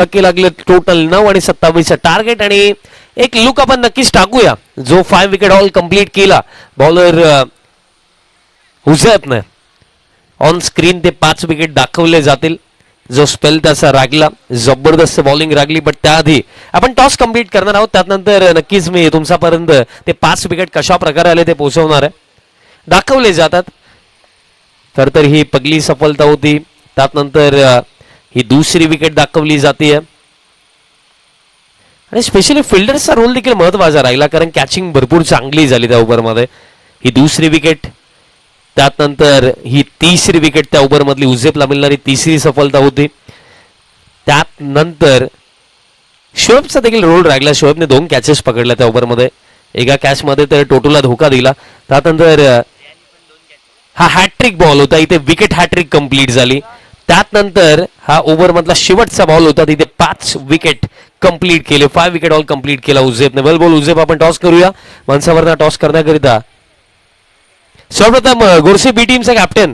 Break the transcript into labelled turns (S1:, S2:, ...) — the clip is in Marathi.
S1: टक्के लागले. टोटल 9 आणि 27 टार्गेट. आणि एक लुक आपण नक्कीच टाकूया. जो 5 विकेट हॉल कंप्लीट केला बॉलर हुझैफने. ऑन स्क्रीन ते 5 विकेट दाखवले जातील. जो स्पेल त्याचा रागला, जबरदस्त बॉलिंग रागली. बट त्याआधी आपण टॉस कंप्लीट करणार आहोत. त्यानंतर नक्कीच मी तुमच्यापर्यंत ते 5 विकेट कशा प्रकारे आले ते पोहोचवणार आहे, दाखवले जातात. तर ही पहिली सफलता होती. त्यानंतर ही दुसरी विकेट दाखवली जाते. आणि स्पेशली फिल्डर्सचा रोल देखील महत्वाचा राहिला, कारण कॅचिंग भरपूर चांगली झाली त्या ओव्हरमध्ये. ही दुसरी विकेट. त्यानंतर ही तिसरी विकेट त्या ओव्हरमधली हुझैफला मिळणारी तिसरी सफलता होती. त्यानंतर शोएबचा देखील रोल राहिला. शोएबने 2 कॅचेस पकडल्या त्या ओव्हरमध्ये. एका कॅचमध्ये तर टोटूला धोका दिला. त्यानंतर हा हॅट्रिक बॉल होता. इथे विकेट हॅट्रिक कंप्लीट झाली. त्यानंतर हा ओव्हरमधला शेवटचा बॉल होता. तिथे 5 विकेट कंप्लीट केले. 5 विकेट ऑल कंप्लीट केला हुझैफने. वेल बॉल हुझैफ. आपण टॉस करूया. मनसावरना टॉस करण्याकरिता सर्वप्रथम गोरसे बी टीमचा कॅप्टन